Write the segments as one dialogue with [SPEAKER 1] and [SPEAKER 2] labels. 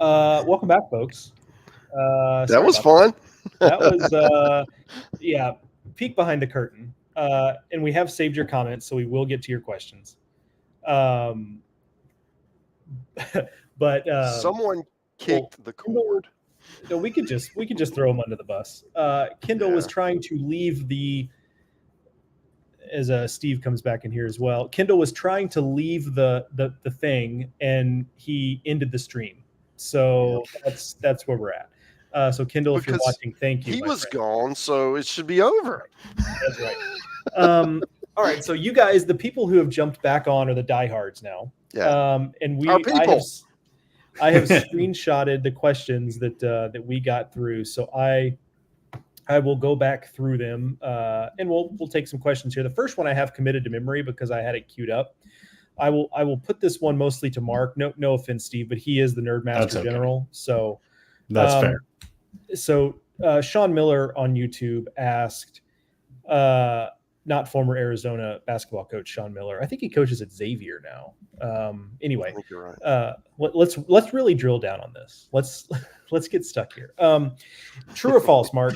[SPEAKER 1] Welcome back, folks.
[SPEAKER 2] That
[SPEAKER 1] Sorry
[SPEAKER 2] was
[SPEAKER 1] about that.
[SPEAKER 2] fun.
[SPEAKER 1] That was, yeah, peek behind the curtain. And we have saved your comments, so we will get to your questions. Um, but
[SPEAKER 2] Someone
[SPEAKER 1] well,
[SPEAKER 2] kicked the
[SPEAKER 1] Kendall,
[SPEAKER 2] cord.
[SPEAKER 1] no, we could throw him under the bus. Kendall was
[SPEAKER 2] Yeah.
[SPEAKER 1] trying to leave the as Steve comes back in here as well. Kendall was trying to leave the thing, and he ended the stream.
[SPEAKER 2] Yeah.
[SPEAKER 1] So that's where we're at. So Kendall, if you're
[SPEAKER 2] Because
[SPEAKER 1] watching, thank you,
[SPEAKER 2] he
[SPEAKER 1] my
[SPEAKER 2] was
[SPEAKER 1] friend.
[SPEAKER 2] gone, so it should be over.
[SPEAKER 1] That's right. All right, so you guys, the people who have jumped back on are the diehards now,
[SPEAKER 2] Yeah.
[SPEAKER 1] and
[SPEAKER 2] Our
[SPEAKER 1] I have
[SPEAKER 2] people.
[SPEAKER 1] screenshotted the questions that we got through. So I will go back through them, and we'll take some questions here. The first one I have committed to memory because I had it queued up. I will put this one mostly to Mark. No offense, Steve, but he is the Nerd
[SPEAKER 3] That's
[SPEAKER 1] Master
[SPEAKER 3] okay.
[SPEAKER 1] General. So
[SPEAKER 3] That's fair.
[SPEAKER 1] Sean Miller on YouTube asked, not former Arizona basketball coach Sean Miller. I think he coaches at Xavier now.
[SPEAKER 2] I
[SPEAKER 1] Anyway,
[SPEAKER 2] think you're right.
[SPEAKER 1] let's really drill down on this. Let's get stuck here. True or false, Mark?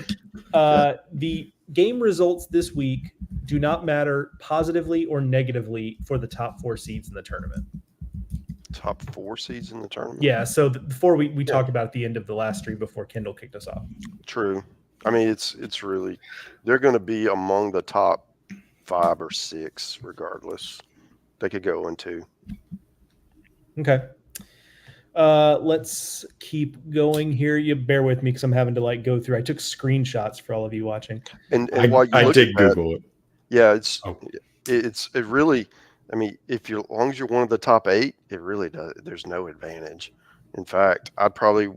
[SPEAKER 1] The game results this week do not matter positively or negatively for the top four seeds in the tournament.
[SPEAKER 2] Top 4 seeds in the tournament.
[SPEAKER 1] Yeah. So before we
[SPEAKER 2] Yeah.
[SPEAKER 1] talked about at the end of the last stream before Kendall kicked us off.
[SPEAKER 2] True. I mean, it's really they're going to be among the top 5 or 6, regardless. They could go into.
[SPEAKER 1] Okay. Let's keep going here. You bear with me because I'm having to go through. I took screenshots for all of you watching.
[SPEAKER 2] And
[SPEAKER 3] I,
[SPEAKER 2] while you
[SPEAKER 3] I
[SPEAKER 2] look
[SPEAKER 3] did
[SPEAKER 2] at that,
[SPEAKER 3] Google it.
[SPEAKER 2] yeah,
[SPEAKER 3] Oh,
[SPEAKER 2] it really. I mean, if you're as long as you're one of the top 8, it really does. There's no advantage. In fact, I'd probably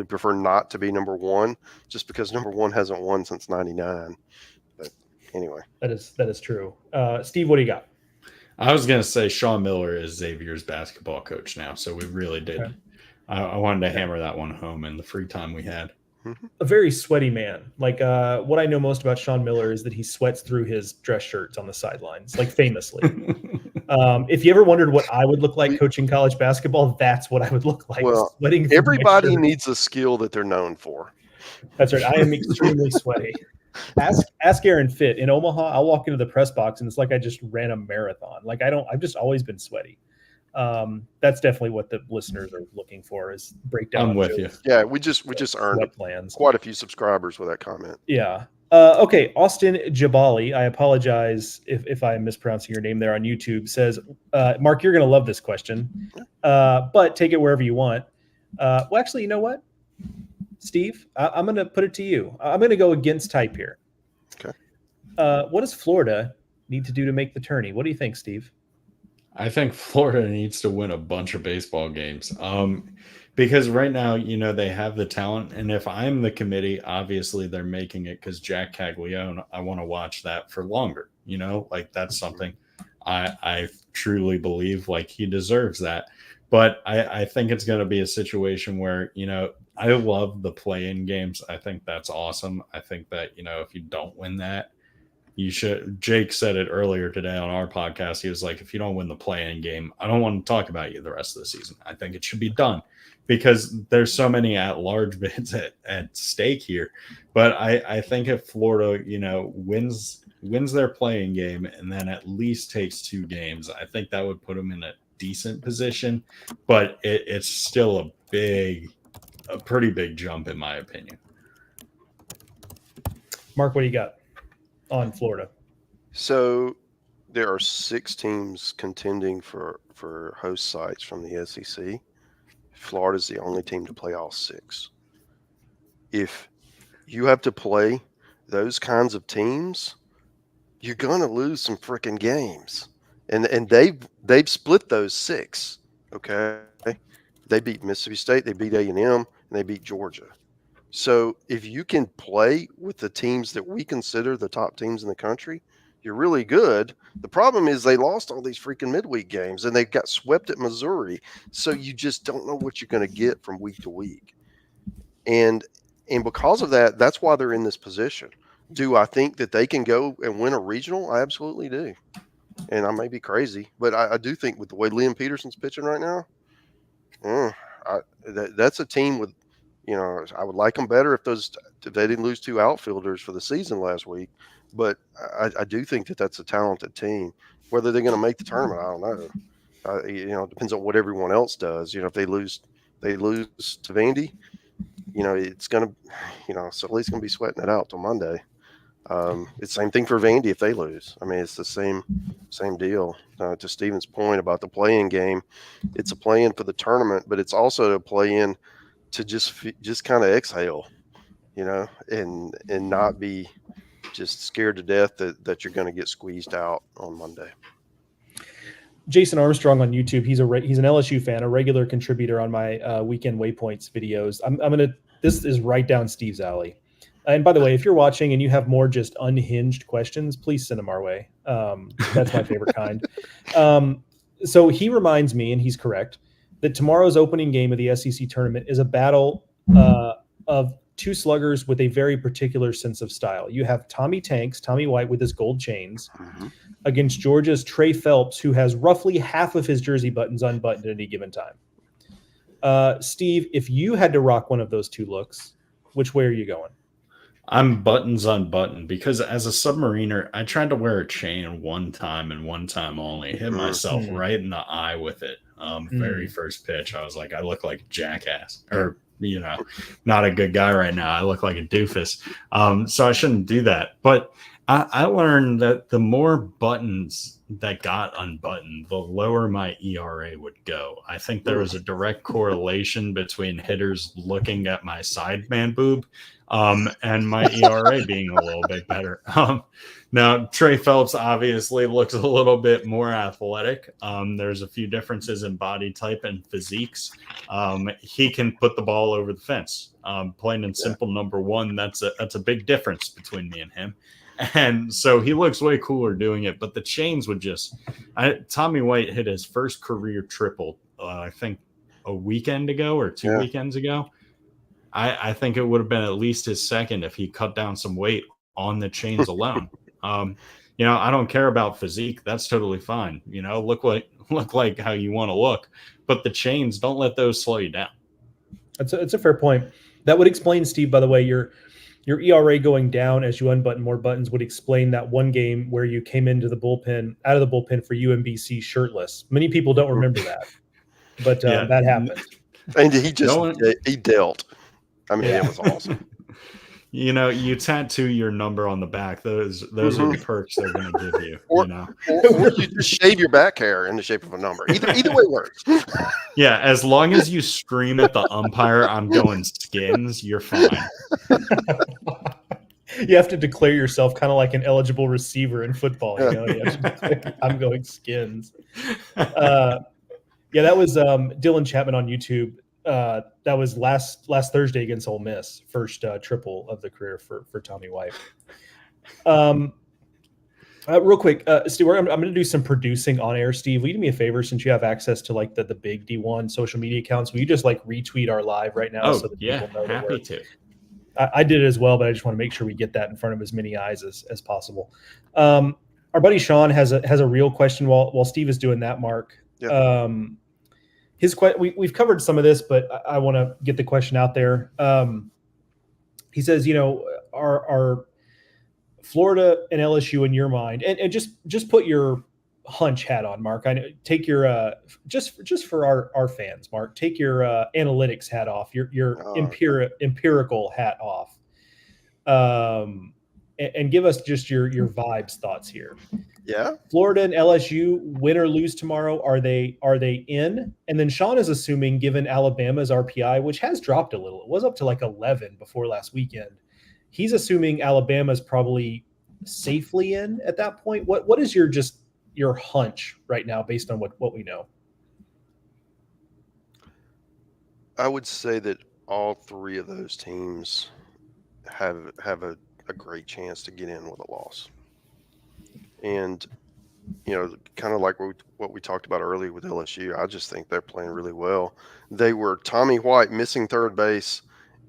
[SPEAKER 2] prefer not to be number 1, just because number 1 hasn't won since '99. But anyway,
[SPEAKER 1] That is true. Steve, what do you got?
[SPEAKER 3] I was going to say Sean Miller is Xavier's basketball coach now, so we really did.
[SPEAKER 1] Okay.
[SPEAKER 3] I wanted to hammer that one home in the free time we had.
[SPEAKER 1] A very sweaty man. What I know most about Sean Miller is that he sweats through his dress shirts on the sidelines, famously. If you ever wondered what I would look like coaching college basketball, that's what I would look like.
[SPEAKER 2] well,
[SPEAKER 1] Sweating through my
[SPEAKER 2] everybody
[SPEAKER 1] shirt.
[SPEAKER 2] needs a skill that they're known for.
[SPEAKER 1] That's right. I am extremely sweaty. Ask Aaron Fitt in Omaha. I'll walk into the press box and it's like I just ran a marathon. I've just always been sweaty. That's definitely what the listeners are looking for is breakdown.
[SPEAKER 3] I'm with you.
[SPEAKER 2] Yeah, we just earned
[SPEAKER 1] plans.
[SPEAKER 2] quite a few subscribers with that comment.
[SPEAKER 1] Yeah. Okay. Austin Jabali, I apologize if I am mispronouncing your name there on YouTube, says, Mark, you're going to love this question, but take it wherever you want. Well, actually, you know what? Steve, I'm going to put it to you. I'm going to go against type here.
[SPEAKER 2] Okay.
[SPEAKER 1] What does Florida need to do to make the tourney? What do you think, Steve?
[SPEAKER 3] I think Florida needs to win a bunch of baseball games. Because right now, they have the talent. And if I'm the committee, obviously they're making it because Jack Caglione, I want to watch that for longer. That's something I truly believe he deserves that. But I think it's going to be a situation where, I love the play-in games. I think that's awesome. I think that, if you don't win that, you should. Jake said it earlier today on our podcast. He was like, if you don't win the play-in game, I don't want to talk about you the rest of the season. I think it should be done because there's so many at-large bids at stake here. But I think if Florida, wins their play-in game and then at least takes 2 games, I think that would put them in a decent position. But it's still a pretty big jump in my opinion.
[SPEAKER 1] Mark, what do you got on Florida?
[SPEAKER 2] So there are 6 teams contending for host sites from the SEC. Florida's the only team to play all 6. If you have to play those kinds of teams, you're going to lose some freaking games. And they've split those 6, okay? They beat Mississippi State, they beat A&M, and they beat Georgia. So if you can play with the teams that we consider the top teams in the country, you're really good. The problem is they lost all these freaking midweek games and they got swept at Missouri. So you just don't know what you're going to get from week to week. And because of that, that's why they're in this position. Do I think that they can go and win a regional? I absolutely do. And I may be crazy, but I do think with the way Liam Peterson's pitching right now, that's a team with, I would like them better if they didn't lose 2 outfielders for the season last week. But I do think that's a talented team. Whether they're going to make the tournament, I don't know. It depends on what everyone else does. If they lose to Vandy, it's going to, so at least going to be sweating it out till Monday. It's the same thing for Vandy if they lose. I mean, it's the same deal. To Steven's point about the play-in game, it's a play-in for the tournament, but it's also a play-in to just kind of exhale, and not be just scared to death that you're going to get squeezed out on Monday.
[SPEAKER 1] Jason Armstrong on YouTube. He's an LSU fan, a regular contributor on my weekend waypoints videos. This is right down Steve's alley. And by the way, if you're watching and you have more just unhinged questions, please send them our way. That's my favorite kind. So he reminds me, and he's correct, that tomorrow's opening game of the SEC tournament is a battle of 2 sluggers with a very particular sense of style. You have Tommy White with his gold chains, against Georgia's Trey Phelps, who has roughly half of his jersey buttons unbuttoned at any given time. Steve, if you had to rock one of those 2 looks, which way are you going?
[SPEAKER 3] I'm buttons unbuttoned because as a submariner, I tried to wear a chain one time and one time only. Hit myself right in the eye with it. Very first pitch, I was like, I look like a jackass, or not a good guy right now. I look like a doofus. So I shouldn't do that. But I learned that the more buttons that got unbuttoned, the lower my ERA would go. I think there was a direct correlation between hitters looking at my sideman boob and my ERA being a little bit better. Now, Trey Phelps obviously looks a little bit more athletic. There's a few differences in body type and physiques. He can put the ball over the fence. Plain and simple, number one, that's a big difference between me and him. And so he looks way cooler doing it. But the chains would Tommy White hit his first career triple, I think, a weekend ago or 2 weekends ago. I think it would have been at least his second if he cut down some weight on the chains alone. I don't care about physique. That's totally fine. Look like how you want to look, but the chains, don't let those slow you down.
[SPEAKER 1] It's a fair point. That would explain, Steve, by the way, your ERA going down as you unbutton more buttons would explain that one game where you came out of the bullpen for UMBC shirtless. Many people don't remember that, but that happened.
[SPEAKER 2] And he dealt. I mean, it was awesome.
[SPEAKER 3] You tattoo your number on the back. Those are the perks they're going to give you.
[SPEAKER 2] Or you just shave your back hair in the shape of a number. Either way works.
[SPEAKER 3] Yeah, as long as you scream at the umpire, "I'm going Skins," you're fine.
[SPEAKER 1] You have to declare yourself kind of like an eligible receiver in football. You have to declare, "I'm going Skins." That was Dylan Chapman on YouTube. That was last Thursday against Ole Miss, first triple of the career for Tommy White. Real quick, Steve, I'm going to do some producing on air. Steve, will you do me a favor since you have access to like the big D1 social media accounts? Will you just like retweet our live right now? So that people know
[SPEAKER 3] happy to.
[SPEAKER 1] I did it as well, but I just want to make sure we get that in front of as many eyes as possible. Our buddy Sean has a real question while Steve is doing that, Mark.
[SPEAKER 2] Yeah.
[SPEAKER 1] We've covered some of this, but I want to get the question out there. He says, are Florida and LSU in your mind, and just put your hunch hat on, Mark. I know, take your just for our fans, Mark. Take your analytics hat off, your empirical hat off, and give us just your vibes thoughts here.
[SPEAKER 2] Yeah.
[SPEAKER 1] Florida and LSU, win or lose tomorrow, are they in? And then Sean is assuming, given Alabama's RPI, which has dropped a little, it was up to like 11 before last weekend. He's assuming Alabama's probably safely in at that point. What is your hunch right now based on what we know?
[SPEAKER 2] I would say that all 3 of those teams have a great chance to get in with a loss. And, kind of like what we talked about earlier with LSU, I just think they're playing really well. They were Tommy White missing third base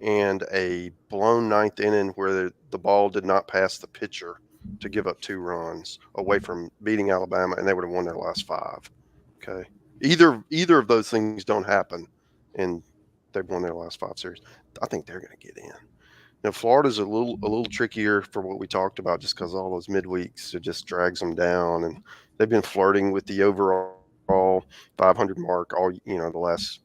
[SPEAKER 2] and a blown 9th inning where the ball did not pass the pitcher to give up 2 runs away from beating Alabama, and they would have won their last 5. Okay. Either of those things don't happen, and they've won their last 5 series. I think they're going to get in. Now, Florida's a little trickier for what we talked about, just because all those midweeks, it just drags them down, and they've been flirting with the overall 500 mark all the last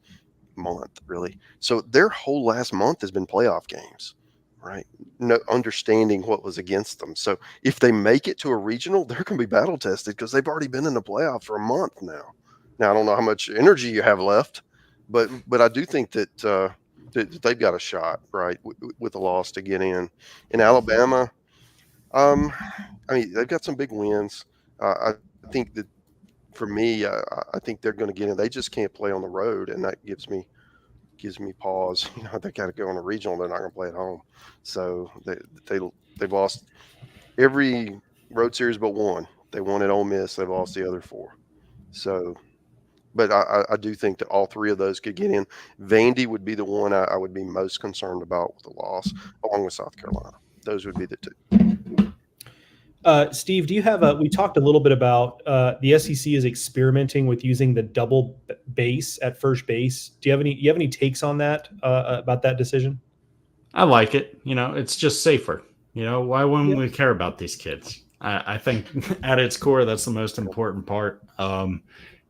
[SPEAKER 2] month, really. So their whole last month has been playoff games, right? No understanding what was against them. So if they make it to a regional, they're going to be battle tested because they've already been in the playoff for a month now. Now I don't know how much energy you have left, but I do think that they've got a shot, right, with a loss to get in. In Alabama, I mean, they've got some big wins. I think that for me, I think they're going to get in. They just can't play on the road, and that gives me pause. They got to go on a regional. They're not going to play at home, so they've lost every road series but one. They won at Ole Miss. They've lost the other 4. So. But I do think that all 3 of those could get in. Vandy would be the one I would be most concerned about with the loss, along with South Carolina. Those would be the 2.
[SPEAKER 1] Steve, do you have we talked a little bit about the SEC is experimenting with using the double base at first base. Do you have any takes on that, about that decision?
[SPEAKER 3] I like it. It's just safer. Why wouldn't we care about these kids? I think at its core, that's the most important part.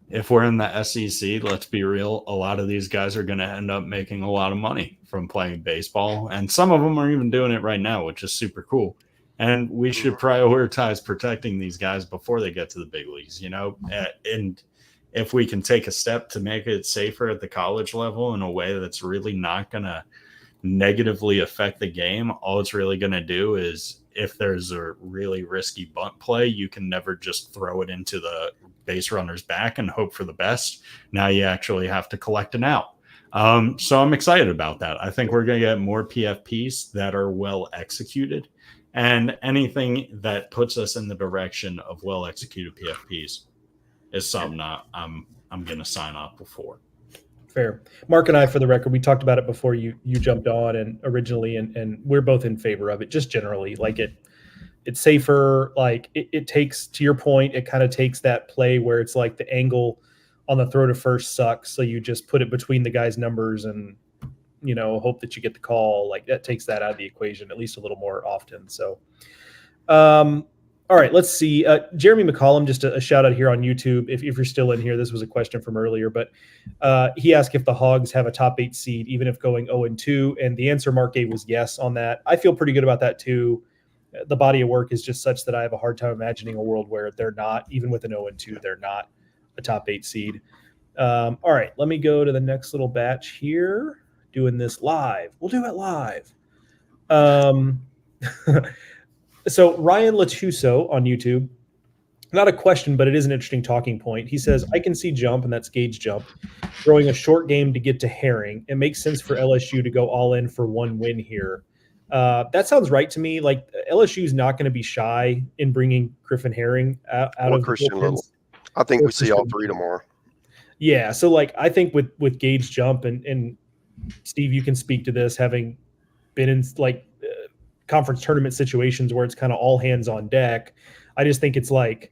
[SPEAKER 3] If we're in the SEC, let's be real, a lot of these guys are going to end up making a lot of money from playing baseball. And some of them are even doing it right now, which is super cool. And we should prioritize protecting these guys before they get to the big leagues, and if we can take a step to make it safer at the college level in a way that's really not going to negatively affect the game, all it's really going to do is, if there's a really risky bunt play, you can never just throw it into the base runner's back and hope for the best. Now you actually have to collect an out. So I'm excited about that. I think we're going to get more PFPs that are well executed, and anything that puts us in the direction of well executed PFPs is something I'm going to sign up for.
[SPEAKER 1] Fair. Mark and I, for the record, we talked about it before you jumped on and originally, and we're both in favor of it, just generally. Like it's safer. Like it takes, to your point, it kind of takes that play where it's like the angle on the throw to first sucks. So you just put it between the guy's numbers and, hope that you get the call. Like that takes that out of the equation at least a little more often. So, all right, let's see. Jeremy McCollum, just a shout out here on YouTube. If you're still in here, this was a question from earlier, but he asked if the Hogs have a top 8 seed, even if going 0-2. And the answer Mark gave was yes on that. I feel pretty good about that too. The body of work is just such that I have a hard time imagining a world where they're not, even with an 0-2, they're not a top 8 seed. All right, let me go to the next little batch here. Doing this live. We'll do it live. So Ryan Latuso on YouTube, not a question, but it is an interesting talking point. He says, I can see jump, and that's Gage jump, throwing a short game to get to Herring. It makes sense for LSU to go all in for one win here. That sounds right to me. Like LSU is not going to be shy in bringing Griffin Herring out of
[SPEAKER 2] Christian Little. I think we see all 3 tomorrow.
[SPEAKER 1] Yeah, so like I think with Gage jump, and Steve, you can speak to this, having been in conference tournament situations where it's kind of all hands on deck. I just think it's like,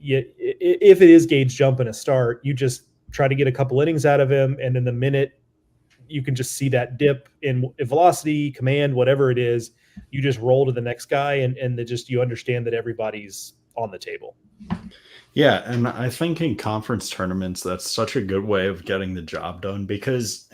[SPEAKER 1] if it is Gage jump and a start, you just try to get a couple innings out of him, and then the minute you can just see that dip in velocity, command, whatever it is, you just roll to the next guy, and you understand that everybody's on the table.
[SPEAKER 3] Yeah, and I think in conference tournaments, that's such a good way of getting the job done, because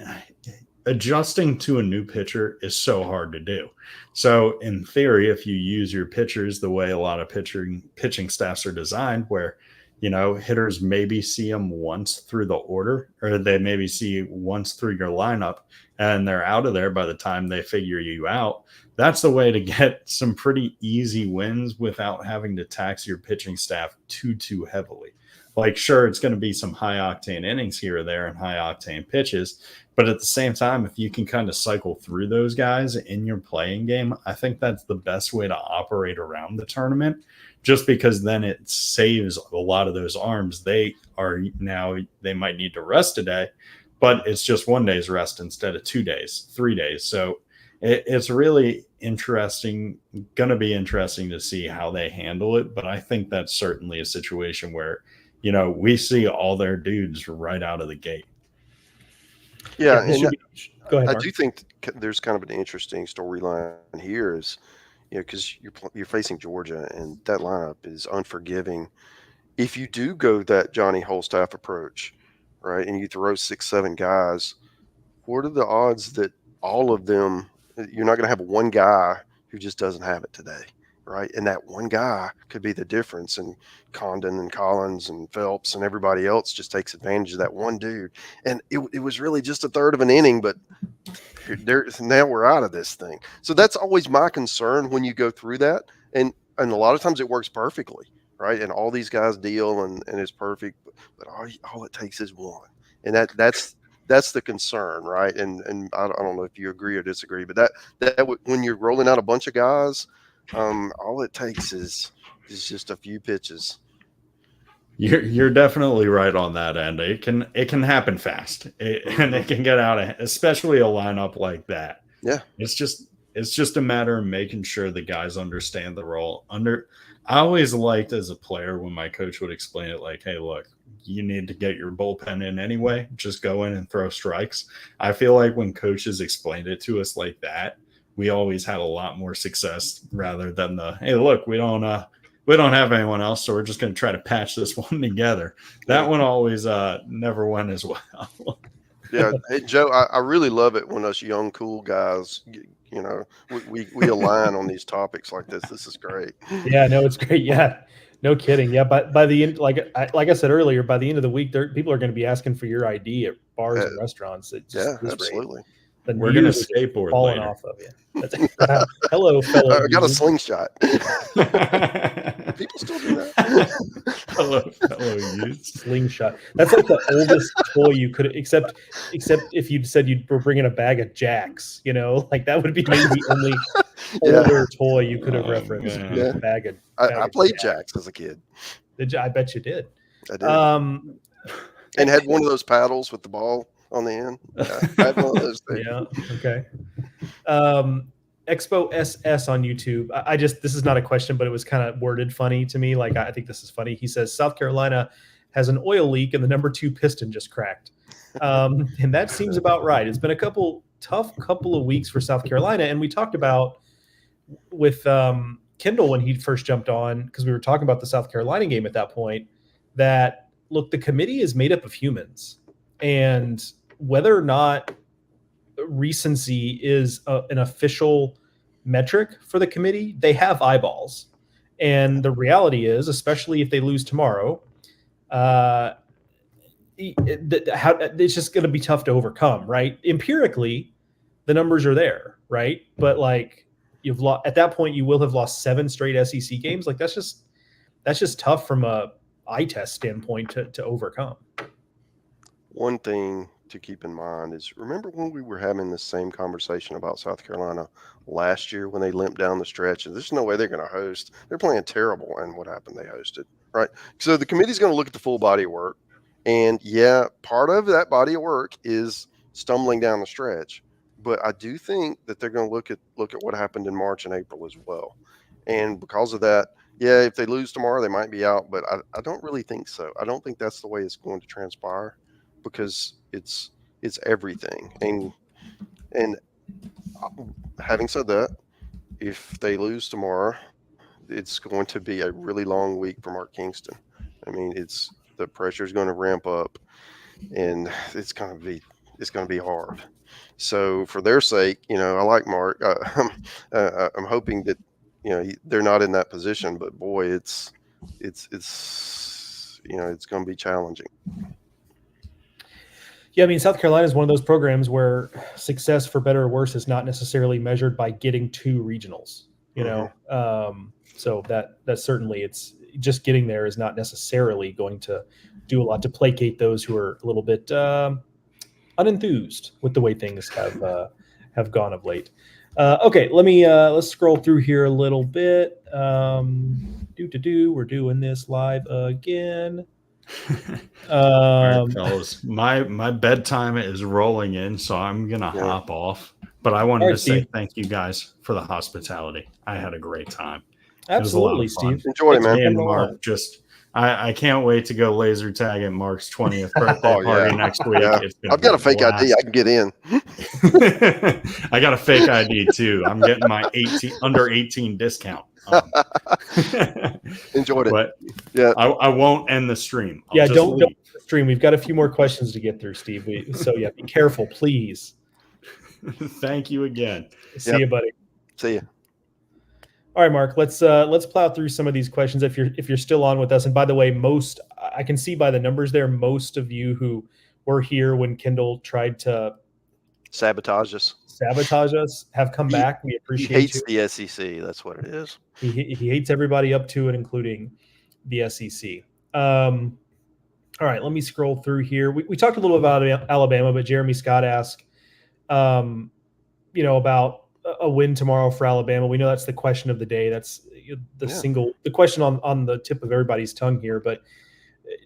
[SPEAKER 3] adjusting to a new pitcher is so hard to do. So in theory, if you use your pitchers the way a lot of pitching staffs are designed, where, hitters maybe see them once through the order, or they maybe see once through your lineup, and they're out of there by the time they figure you out. That's the way to get some pretty easy wins without having to tax your pitching staff too heavily. Like, sure, it's going to be some high octane innings here or there and high octane pitches, but at the same time, if you can kind of cycle through those guys in your playing game, I think that's the best way to operate around the tournament, just because then it saves a lot of those arms. They might need to rest a day, but it's just 1 day's rest instead of 2 days, 3 days. So it's really interesting, going to be interesting to see how they handle it. But I think that's certainly a situation where, we see all their dudes right out of the gate.
[SPEAKER 2] Yeah,
[SPEAKER 1] this
[SPEAKER 2] and
[SPEAKER 1] go ahead,
[SPEAKER 2] I
[SPEAKER 1] Mark.
[SPEAKER 2] do think there's kind of an interesting storyline here is, because you're facing Georgia, and that lineup is unforgiving. If you do go that Johnny Holstaff approach, right, and you throw 6-7 guys, what are the odds that all of them, you're not going to have one guy who just doesn't have it today, right? And that one guy could be the difference. And Condon and Collins and Phelps and everybody else just takes advantage of that one dude. And it was really just a third of an inning, but now we're out of this thing. So that's always my concern when you go through that. And a lot of times it works perfectly, right? And all these guys deal and it's perfect, but all it takes is one. And that's the concern, right? And I don't know if you agree or disagree, but that when you're rolling out a bunch of guys, all it takes is just a few pitches.
[SPEAKER 3] You're definitely right on that end. It can happen fast, and it can get out of, especially a lineup like that.
[SPEAKER 2] Yeah,
[SPEAKER 3] it's just a matter of making sure the guys understand the role. I always liked as a player when my coach would explain it like, "Hey, look, you need to get your bullpen in anyway. Just go in and throw strikes." I feel like when coaches explained it to us like that, we always had a lot more success rather than the, "Hey, look, we don't have anyone else, so we're just going to try to patch this one together." That one always never went as well.
[SPEAKER 2] Yeah. Hey, Joe, I really love it when us young, cool guys, we align on these topics like this. This is great.
[SPEAKER 1] Yeah, no, it's great. Yeah, no kidding. Yeah, but by the end, like I said earlier, by the end of the week, people are going to be asking for your ID at bars and restaurants.
[SPEAKER 2] Absolutely.
[SPEAKER 1] Then
[SPEAKER 3] we're going to skateboard
[SPEAKER 1] falling
[SPEAKER 3] later.
[SPEAKER 1] off of you. Hello, fellow.
[SPEAKER 2] I got a slingshot. People still do that.
[SPEAKER 3] Hello, youth.
[SPEAKER 1] Slingshot. That's like the oldest toy you could, except if you said you were bringing a bag of Jacks. Like that would be maybe the only older toy you could have referenced.
[SPEAKER 2] Yeah. I played Jacks as a kid.
[SPEAKER 1] Did you? I bet you did.
[SPEAKER 2] I did. And had one of those paddles with the ball on the end. Yeah, I had one of those things.
[SPEAKER 1] Yeah. Okay. Expo SS on YouTube. This is not a question, but it was kind of worded funny to me. Like, I think this is funny. He says South Carolina has an oil leak and the number 2 piston just cracked. And that seems about right. It's been a tough couple of weeks for South Carolina. And we talked about with Kendall when he first jumped on, because we were talking about the South Carolina game at that point, that look, the committee is made up of humans, and whether or not recency is an official metric for the committee, they have eyeballs. And the reality is, especially if they lose tomorrow, it's just going to be tough to overcome, right? Empirically, the numbers are there, right? But like you've lost at that point, you will have lost 7 straight SEC games. Like that's just tough from a eye test standpoint to overcome.
[SPEAKER 2] One thing to keep in mind is, remember when we were having the same conversation about South Carolina last year when they limped down the stretch and there's no way they're going to host, they're playing terrible, and what happened? They hosted, right? So the committee's going to look at the full body of work, and yeah, part of that body of work is stumbling down the stretch, but I do think that they're going to look at what happened in March and April as well. And because of that, yeah, if they lose tomorrow, they might be out, but I don't really think so. I don't think that's the way it's going to transpire, because it's everything. And having said that, if they lose tomorrow, it's going to be a really long week for Mark Kingston. I mean, the pressure is going to ramp up, and it's going to be hard. So for their sake, I like Mark. I'm hoping that they're not in that position, but boy, it's going to be challenging.
[SPEAKER 1] Yeah, I mean, South Carolina is one of those programs where success, for better or worse, is not necessarily measured by getting 2 regionals. So that certainly, it's just getting there is not necessarily going to do a lot to placate those who are a little bit unenthused with the way things have gone of late. Okay, let's scroll through here a little bit. We're doing this live again.
[SPEAKER 3] All right, fellas, my bedtime is rolling in, so I'm gonna hop off. But I wanted to say thank you guys for the hospitality. I had a great time.
[SPEAKER 1] Absolutely, Steve.
[SPEAKER 2] Enjoy it, man.
[SPEAKER 3] Me and Mark I can't wait to go laser tag at Mark's 20th birthday
[SPEAKER 2] Oh,
[SPEAKER 3] party
[SPEAKER 2] yeah.
[SPEAKER 3] next week.
[SPEAKER 2] Yeah.
[SPEAKER 3] It's gonna
[SPEAKER 2] I've got
[SPEAKER 3] be
[SPEAKER 2] a fake ID. I can get in.
[SPEAKER 3] I got a fake ID too. I'm getting my under 18 discount.
[SPEAKER 2] Enjoyed it.
[SPEAKER 3] But
[SPEAKER 2] Yeah.
[SPEAKER 3] I won't end the stream.
[SPEAKER 1] Yeah, don't stream. We've got a few more questions to get through, Steve. So yeah, be careful, please.
[SPEAKER 3] Thank you again.
[SPEAKER 1] See you, buddy.
[SPEAKER 2] See you.
[SPEAKER 1] All right, Mark. Let's plow through some of these questions if you're still on with us. And by the way, I can see by the numbers there, most of you who were here when Kendall tried to
[SPEAKER 2] sabotage us
[SPEAKER 1] have come back. We appreciate
[SPEAKER 2] he hates
[SPEAKER 1] you.
[SPEAKER 2] the SEC. That's what it is.
[SPEAKER 1] He hates everybody up to and including the SEC. All right, let me scroll through here. We talked a little about Alabama, but Jeremy Scott asked, about a win tomorrow for Alabama. We know that's the question of the day. That's the question on the tip of everybody's tongue here. But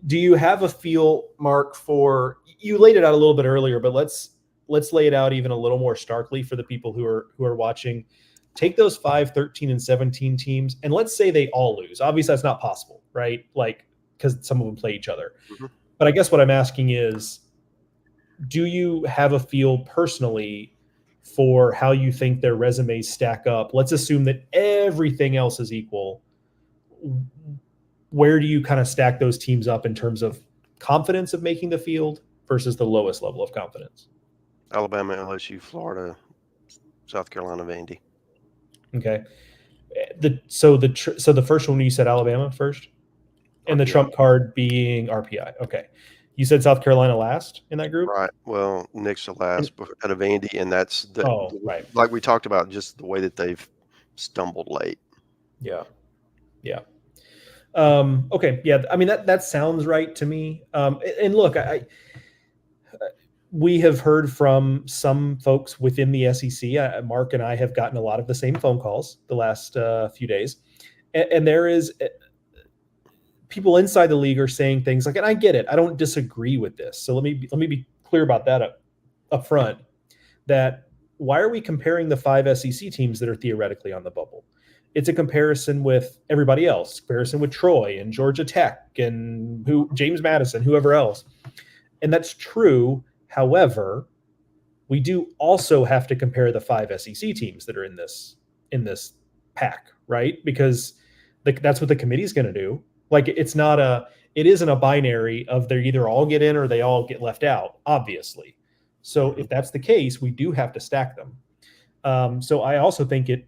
[SPEAKER 1] do you have a feel, Mark, for, you laid it out a little bit earlier, but let's lay it out even a little more starkly for the people who are watching. Take those 5, 13, and 17 teams, and let's say they all lose. Obviously, that's not possible, right? Like, because some of them play each other. Mm-hmm. But I guess what I'm asking is, do you have a feel personally for how you think their resumes stack up? Let's assume that everything else is equal. Where do you kind of stack those teams up in terms of confidence of making the field versus the lowest level of confidence?
[SPEAKER 2] Alabama, LSU, Florida, South Carolina, Vandy.
[SPEAKER 1] Okay. So the first one, you said Alabama first, and the trump card being RPI. Okay. You said South Carolina last in that group?
[SPEAKER 2] Right. Well, next to last out of Vandy, and that's
[SPEAKER 1] right.
[SPEAKER 2] Like we talked about, just the way that they've stumbled late.
[SPEAKER 1] Yeah. Yeah. Okay. Yeah. I mean, that sounds right to me. And look, we have heard from some folks within the SEC. Mark and I have gotten a lot of the same phone calls the last few days, and there is people inside the league are saying things like, and I get it, I don't disagree with this. So let me be clear about that up front. That why are we comparing the 5 SEC teams that are theoretically on the bubble? It's a comparison with everybody else, comparison with Troy and Georgia Tech and James Madison, whoever else, and that's true. However, we do also have to compare the 5 SEC teams that are in this pack, right? Because that's what the committee is going to do. Like, it isn't a binary of they either all get in or they all get left out, obviously. So if that's the case, we do have to stack them. So I also think it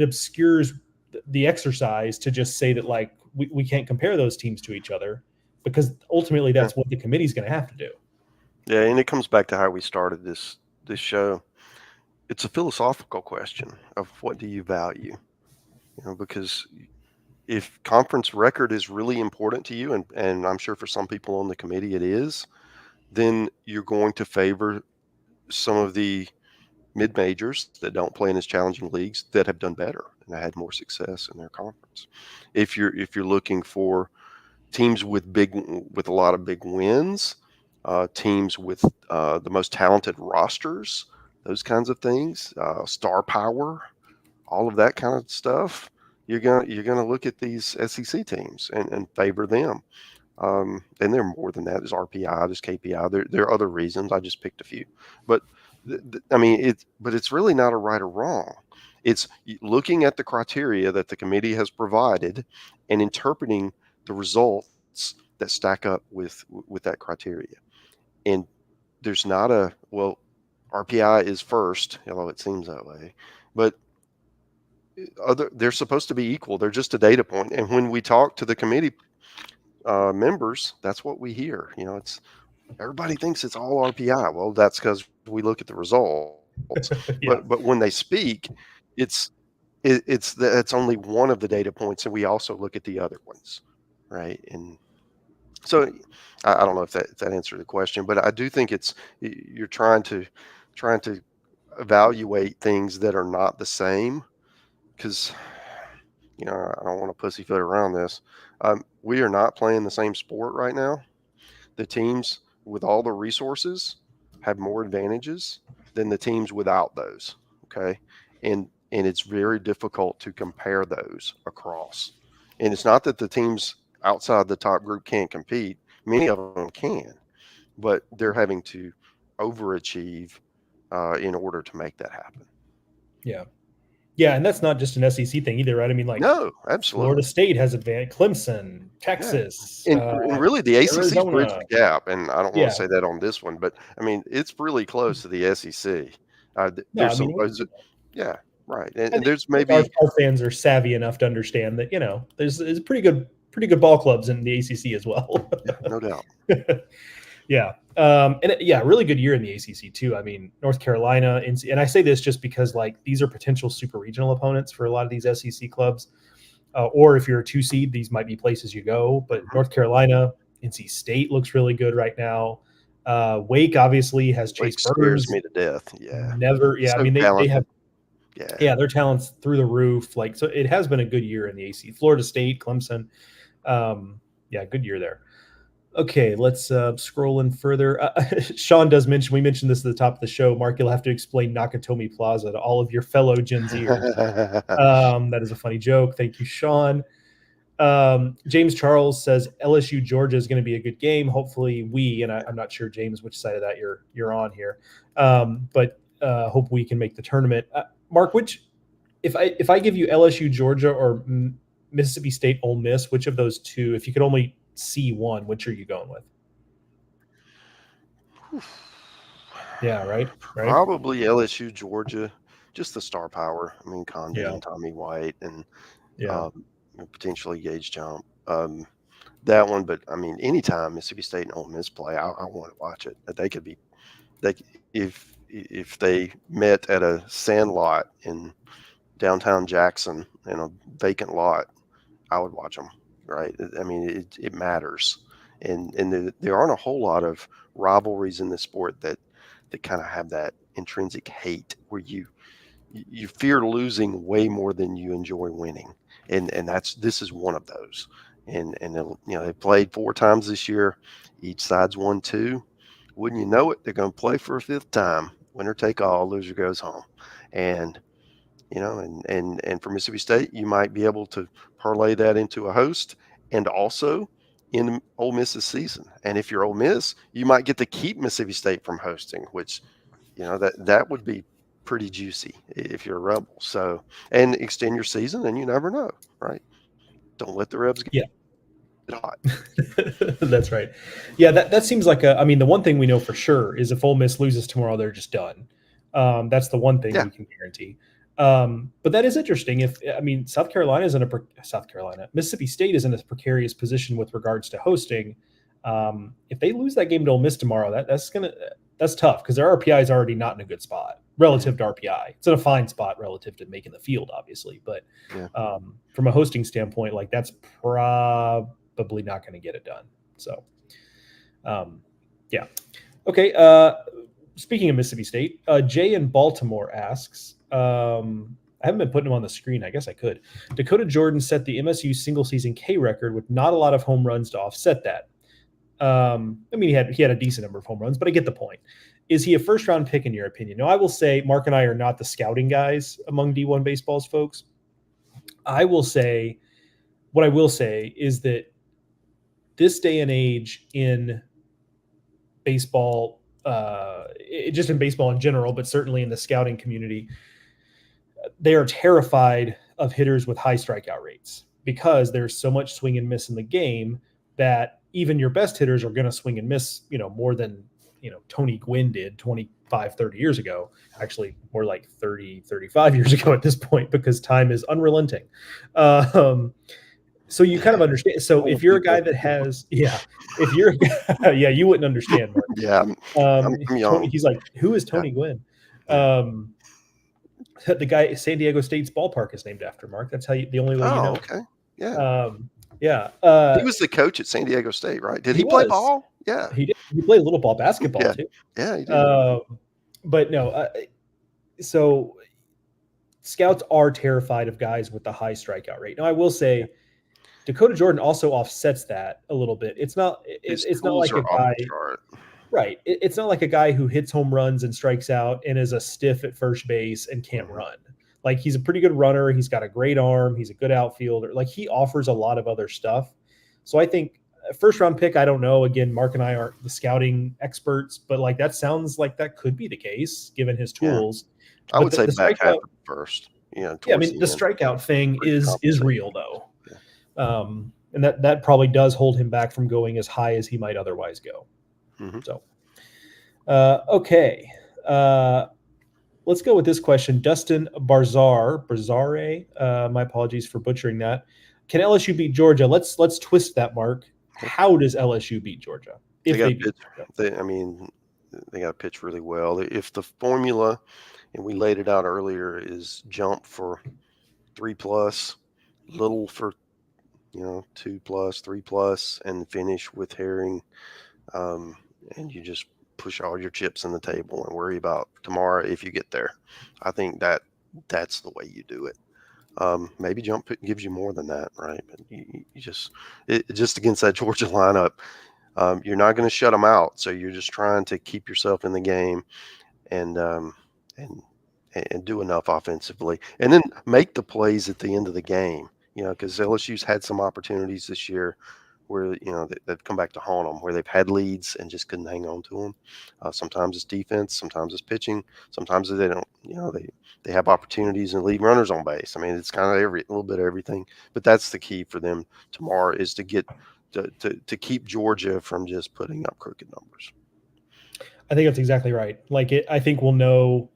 [SPEAKER 1] obscures the exercise to just say that, like, we can't compare those teams to each other, because ultimately that's what the committee is going to have to do.
[SPEAKER 2] Yeah, and it comes back to how we started this show. It's a philosophical question of what do you value? Because if conference record is really important to you, and I'm sure for some people on the committee it is, then you're going to favor some of the mid-majors that don't play in as challenging leagues that have done better and had more success in their conference. If you're looking for teams with a lot of big wins, teams with the most talented rosters, those kinds of things, star power, all of that kind of stuff, you're gonna look at these SEC teams and favor them. And they're more than that. There's RPI, there's KPI. There are other reasons. I just picked a few, but it's really not a right or wrong. It's looking at the criteria that the committee has provided and interpreting the results that stack up with that criteria. And there's not RPI is first, although it seems that way, but they're supposed to be equal. They're just a data point. And when we talk to the committee members, that's what we hear. It's everybody thinks it's all RPI. Well, that's because we look at the results. Yeah. But when they speak, it's only one of the data points, and we also look at the other ones, right? And so I don't know if that answered the question, but I do think you're trying to evaluate things that are not the same, because I don't want to pussyfoot around this. We are not playing the same sport right now. The teams with all the resources have more advantages than the teams without those. Okay. And it's very difficult to compare those across. And it's not that the teams outside the top group can't compete. Many of them can, but they're having to overachieve in order to make that happen.
[SPEAKER 1] Yeah. Yeah, and that's not just an SEC thing either, right? I mean, like,
[SPEAKER 2] No, absolutely.
[SPEAKER 1] Florida State has advantage, Clemson, Texas,
[SPEAKER 2] And really, the ACC's
[SPEAKER 1] Arizona.
[SPEAKER 2] bridged the gap, and I don't
[SPEAKER 1] Yeah.
[SPEAKER 2] want to say that on this one, but I mean, it's really close to the SEC.
[SPEAKER 1] No,
[SPEAKER 2] There's
[SPEAKER 1] I
[SPEAKER 2] some,
[SPEAKER 1] mean,
[SPEAKER 2] yeah, right,
[SPEAKER 1] I
[SPEAKER 2] and
[SPEAKER 1] think
[SPEAKER 2] there's
[SPEAKER 1] our
[SPEAKER 2] maybe
[SPEAKER 1] fans are savvy enough to understand that, you know, there's pretty good ball clubs in the ACC as well.
[SPEAKER 2] no doubt.
[SPEAKER 1] Yeah. Really good year in the ACC too. I mean, North Carolina, and I say this just because, like, these are potential super regional opponents for a lot of these SEC clubs. Or if you're a 2 seed, these might be places you go. But North Carolina, NC State looks really good right now. Wake obviously has Chase
[SPEAKER 2] Wake
[SPEAKER 1] Burns.
[SPEAKER 2] scares me to death. Yeah.
[SPEAKER 1] I mean, they have.
[SPEAKER 2] Yeah,
[SPEAKER 1] their talent's through the roof. Like, so it has been a good year in the AC. Florida State, Clemson. Good year there. Okay, let's scroll in further. Sean does mention, we mentioned this at the top of the show, Mark, you'll have to explain Nakatomi Plaza to all of your fellow Gen Zers. That is a funny joke. Thank you, Sean. James Charles says LSU Georgia is going to be a good game. Hopefully I'm not sure, James, which side of that you're on here. But hope we can make the tournament. Mark, if I give you LSU Georgia or Mississippi State Ole Miss, which of those two, if you could only see one, which are you going with? Yeah, right.
[SPEAKER 2] Probably LSU Georgia, just the star power. I mean, Condon and Tommy White, and potentially Gage Jump. That one, but I mean, anytime Mississippi State and Ole Miss play, I want to watch it. If they met at a sand lot in downtown Jackson in a vacant lot, I would watch them. Right? I mean, it matters, and there aren't a whole lot of rivalries in the sport that kind of have that intrinsic hate where you fear losing way more than you enjoy winning, and this is one of those. And they played 4 times this year. Each side's won 2. Wouldn't you know it, they're going to play for a 5th time. Winner take all, loser goes home. And and for Mississippi State, you might be able to parlay that into a host and also in Ole Miss's season. And if you're Ole Miss, you might get to keep Mississippi State from hosting, which, that would be pretty juicy if you're a Rebel. So, and extend your season, and you never know, right? Don't let the Rebs get hot.
[SPEAKER 1] That's right. Yeah, that seems like the one thing we know for sure is if Ole Miss loses tomorrow, they're just done. That's the one thing we can guarantee. But that is interesting. Mississippi State is in a precarious position with regards to hosting. If they lose that game to Ole Miss tomorrow, that's tough because their RPI is already not in a good spot relative to RPI. It's in a fine spot relative to making the field, obviously. But from a hosting standpoint, like, that's probably not going to get it done. So, Okay. Speaking of Mississippi State, Jay in Baltimore asks, I haven't been putting him on the screen. I guess I could. Dakota Jordan set the MSU single season K record with not a lot of home runs to offset that. He had a decent number of home runs, but I get the point. Is he a first round pick in your opinion? No, I will say Mark and I are not the scouting guys among D1 Baseball's folks. What I will say is that this day and age in baseball, just in baseball in general, but certainly in the scouting community, they are terrified of hitters with high strikeout rates because there's so much swing and miss in the game that even your best hitters are going to swing and miss, more than, Tony Gwynn did 25, 30 years ago, actually more like 30, 35 years ago at this point, because time is unrelenting. So you kind of understand. So if you're a guy that has, you wouldn't understand, Mark.
[SPEAKER 2] Yeah. I'm young.
[SPEAKER 1] He's like, who is Tony Gwynn? The guy San Diego State's ballpark is named after, Mark. That's the only way you know.
[SPEAKER 2] Okay. Yeah.
[SPEAKER 1] He
[SPEAKER 2] was the coach at San Diego State, right? Did he play ball? Yeah.
[SPEAKER 1] He did. He played a little ball basketball too.
[SPEAKER 2] Yeah, he did.
[SPEAKER 1] But no, so scouts are terrified of guys with the high strikeout rate. Now, I will say Dakota Jordan also offsets that a little bit. It's not like a guy, right? It's not like a guy who hits home runs and strikes out and is a stiff at first base and can't run. Like, he's a pretty good runner. He's got a great arm. He's a good outfielder. Like, he offers a lot of other stuff. So I think first round pick, I don't know. Again, Mark and I aren't the scouting experts, but like that sounds like that could be the case given his tools.
[SPEAKER 2] I would say
[SPEAKER 1] the
[SPEAKER 2] back half
[SPEAKER 1] strikeout,
[SPEAKER 2] of first.
[SPEAKER 1] yeah, I mean, the strikeout thing is real though.
[SPEAKER 2] Yeah.
[SPEAKER 1] And that probably does hold him back from going as high as he might otherwise go.
[SPEAKER 2] Mm-hmm.
[SPEAKER 1] So, okay. Let's go with this question. Dustin Barzare, my apologies for butchering that. Can LSU beat Georgia? Let's twist that, Mark. How does LSU beat Georgia? If they beat Georgia?
[SPEAKER 2] They got to pitch really well. If the formula, and we laid it out earlier, is jump for 3+, little for 2+, 3+, and finish with Herring, and you just push all your chips on the table and worry about tomorrow if you get there. I think that's the way you do it. Maybe jump gives you more than that, right? But you just against that Georgia lineup, you're not going to shut them out. So you're just trying to keep yourself in the game and do enough offensively, and then make the plays at the end of the game. Because LSU's had some opportunities this year where they've come back to haunt them, where they've had leads and just couldn't hang on to them. Sometimes it's defense, sometimes it's pitching, sometimes they don't. They have opportunities and leave runners on base. I mean, it's kind of a little bit of everything. But that's the key for them tomorrow, is to get to keep Georgia from just putting up crooked numbers.
[SPEAKER 1] I think that's exactly right. I think we'll know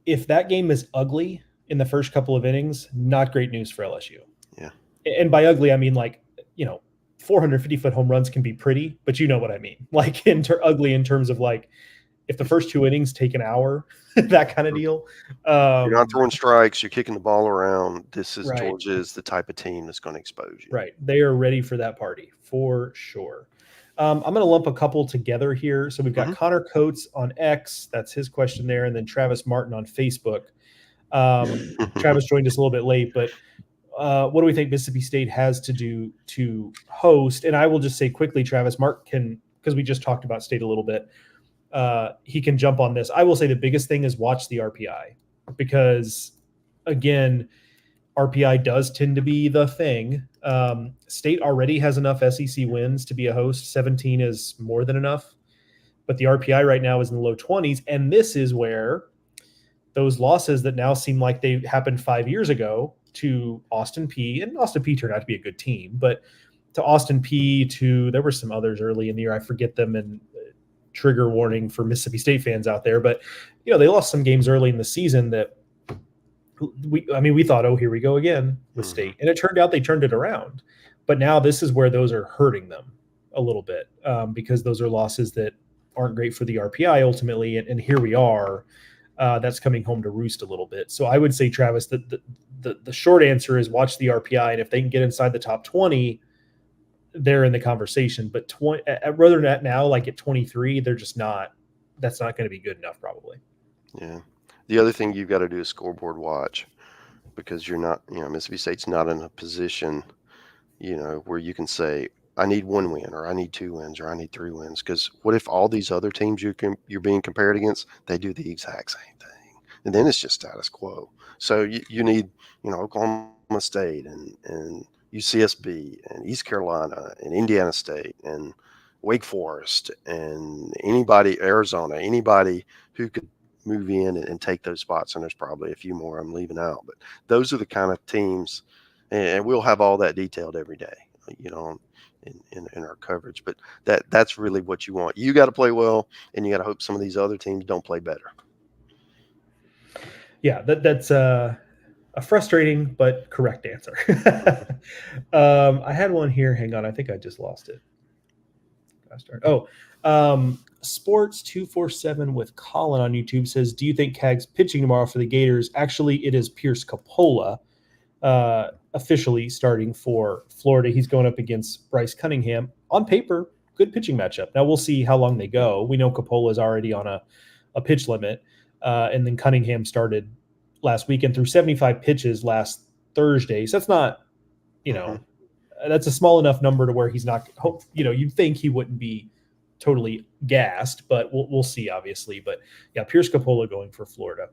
[SPEAKER 1] if that game is ugly in the first couple of innings. Not great news for LSU.
[SPEAKER 2] Yeah,
[SPEAKER 1] and by ugly, I mean 450-foot home runs can be pretty, but you know what I mean. Ugly in terms of if the first two innings take an hour, that kind of deal.
[SPEAKER 2] You're not throwing strikes. You're kicking the ball around.
[SPEAKER 1] Right.
[SPEAKER 2] Georgia is the type of team that's going to expose you.
[SPEAKER 1] Right. They are ready for that party for sure. I'm going to lump a couple together here. So we've got Connor Coates on X. That's his question there. And then Travis Martin on Facebook. Travis joined us a little bit late, but what do we think Mississippi State has to do to host? And I will just say quickly, Travis, Mark can, because we just talked about State a little bit, he can jump on this. I will say the biggest thing is watch the RPI, because, again, RPI does tend to be the thing. State already has enough SEC wins to be a host. 17 is more than enough. But the RPI right now is in the low 20s, and this is where those losses that now seem like they happened 5 years ago to Austin Peay, and Austin Peay turned out to be a good team, but to Austin Peay, there were some others early in the year, I forget them, and trigger warning for Mississippi State fans out there, but they lost some games early in the season that we thought, oh, here we go again with State, and it turned out they turned it around. But now this is where those are hurting them a little bit, because those are losses that aren't great for the RPI ultimately, and here we are. That's coming home to roost a little bit. So I would say, Travis, that the short answer is watch the RPI, and if they can get inside the top 20, they're in the conversation. But rather than now, at 23, they're just not. That's not going to be good enough, probably.
[SPEAKER 2] Yeah. The other thing you've got to do is scoreboard watch, because you're not, Mississippi State's not in a position, where you can say, I need 1 win, or I need 2 wins, or I need 3 wins. Because what if all these other teams you're being compared against, they do the exact same thing, and then it's just status quo. So you need, Oklahoma State and UCSB and East Carolina and Indiana State and Wake Forest and Arizona, anybody who could move in and take those spots. And there's probably a few more I'm leaving out, but those are the kind of teams, and we'll have all that detailed every day, in our coverage. But that's really what you want. You got to play well, and you got to hope some of these other teams don't play better.
[SPEAKER 1] Yeah, that's a frustrating but correct answer. I had one here. Hang on, I think I just lost it. Sports 247 with Colin on YouTube says, do you think Cag's pitching tomorrow for the Gators? Actually, it is Pierce Coppola officially starting for Florida. He's going up against Bryce Cunningham. On paper, good pitching matchup. Now we'll see how long they go. We know Coppola is already on a pitch limit, and then Cunningham started last week and threw 75 pitches last Thursday. So that's not, that's a small enough number to where he's not, you'd think he wouldn't be totally gassed, but we'll see, obviously. But yeah, Pierce Coppola going for Florida.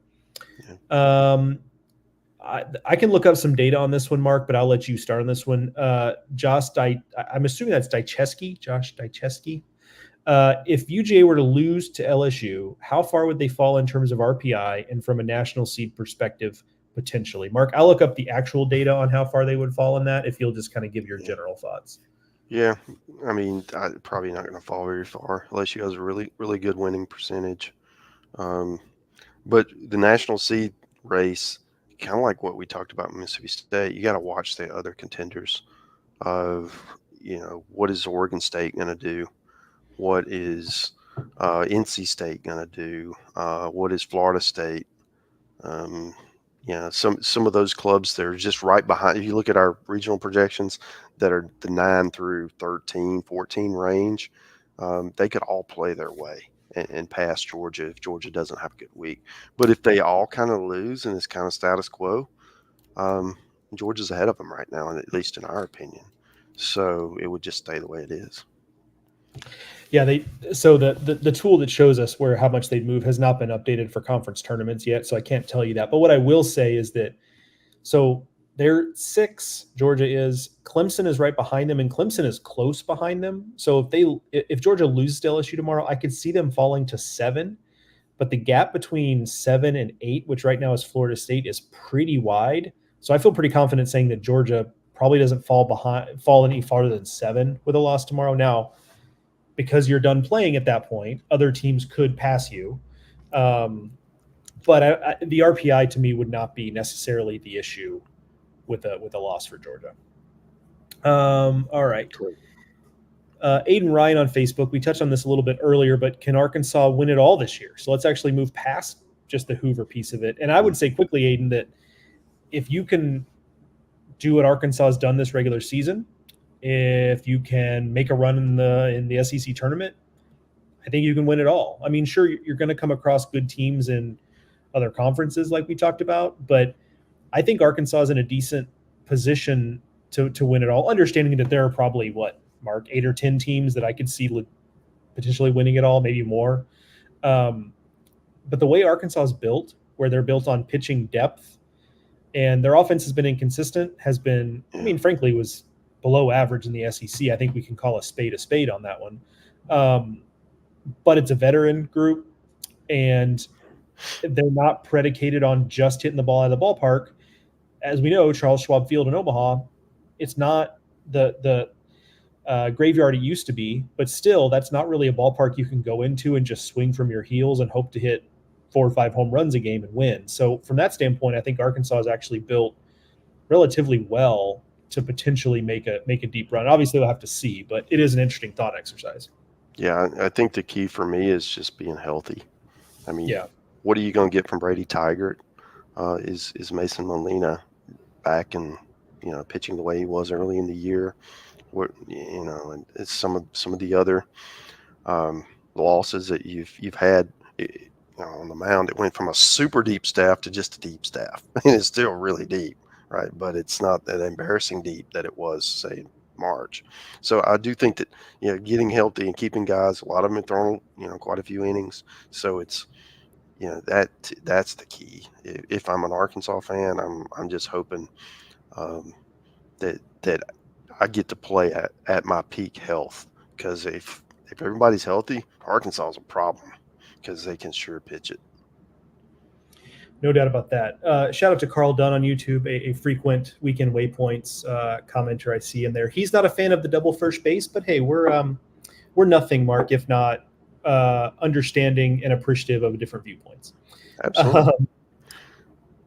[SPEAKER 2] Yeah.
[SPEAKER 1] I can look up some data on this one, Mark, but I'll let you start on this one. I'm assuming that's Josh Dycheski. If UGA were to lose to LSU, how far would they fall in terms of RPI and from a national seed perspective, potentially? Mark, I'll look up the actual data on how far they would fall in that if you'll just kind of give your general thoughts.
[SPEAKER 2] Yeah, I mean, probably not going to fall very far. LSU has a really, really good winning percentage. But the national seed race, kind of like what we talked about in Mississippi State, you got to watch the other contenders of, what is Oregon State going to do? What is NC State going to do? What is Florida State? Some of those clubs that are just right behind. If you look at our regional projections that are the 9 through 13, 14 range, they could all play their way and pass Georgia if Georgia doesn't have a good week. But if they all kind of lose and it's kind of status quo, Georgia's ahead of them right now, at least in our opinion. So it would just stay the way it is.
[SPEAKER 1] Yeah, the tool that shows us how much they'd move has not been updated for conference tournaments yet, so I can't tell you that. But what I will say is that they're 6, Georgia is. Clemson is right behind them, and Clemson is close behind them. So if Georgia loses to LSU tomorrow, I could see them falling to 7. But the gap between 7 and 8, which right now is Florida State, is pretty wide. So I feel pretty confident saying that Georgia probably doesn't fall any farther than 7 with a loss tomorrow. Now, because you're done playing at that point, other teams could pass you. But the RPI to me would not be necessarily the issue with a loss for Georgia. All right. Aiden Ryan on Facebook, we touched on this a little bit earlier, but can Arkansas win it all this year? So let's actually move past just the Hoover piece of it. And I would say quickly, Aiden, that if you can do what Arkansas has done this regular season, if you can make a run in the SEC tournament, I think you can win it all. I mean, sure, you're going to come across good teams in other conferences like we talked about, but I think Arkansas is in a decent position to win it all, understanding that there are probably, Mark, 8 or 10 teams that I could see potentially winning it all, maybe more. But the way Arkansas is built, where they're built on pitching depth, and their offense has been inconsistent, frankly, was below average in the SEC. I think we can call a spade on that one. But it's a veteran group, and they're not predicated on just hitting the ball out of the ballpark. As we know, Charles Schwab Field in Omaha, it's not the graveyard it used to be, but still, that's not really a ballpark you can go into and just swing from your heels and hope to hit 4 or 5 home runs a game and win. So from that standpoint, I think Arkansas is actually built relatively well to potentially make a deep run. Obviously, we'll have to see, but it is an interesting thought exercise.
[SPEAKER 2] Yeah, I think the key for me is just being healthy. I mean, what are you going to get from Brady Tigert? Is Mason Molina back and pitching the way he was early in the year? And it's some of the other losses that you've had on the mound. It went from a super deep staff to just a deep staff, and it's still really deep, right? But it's not that embarrassing deep that it was, say, March. So I do think that getting healthy and keeping guys, a lot of them have thrown quite a few innings. So it's that's the key. If I'm an Arkansas fan, I'm just hoping that I get to play at my peak health, because if everybody's healthy, Arkansas is a problem because they can sure pitch it.
[SPEAKER 1] No doubt about that. Shout out to Carl Dunn on YouTube, a frequent Weekend Waypoints commenter I see in there. He's not a fan of the double first base, but hey, we're nothing, Mark, if not understanding and appreciative of different viewpoints.
[SPEAKER 2] Absolutely.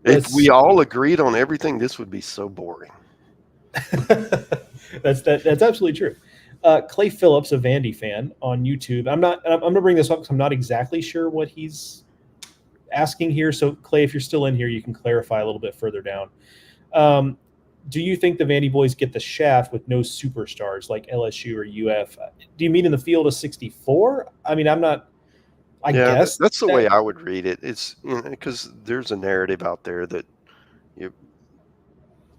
[SPEAKER 2] If we all agreed on everything, this would be so boring.
[SPEAKER 1] That's absolutely true. Clay Phillips, a Vandy fan on YouTube. I'm going to bring this up because I'm not exactly sure what he's asking here. So Clay, if you're still in here, you can clarify a little bit further down. Do you think the Vandy boys get the shaft with no superstars like LSU or UF? Do you mean in the field of 64? I mean, I'm not. I guess
[SPEAKER 2] that's the way I would read it. It's because there's a narrative out there that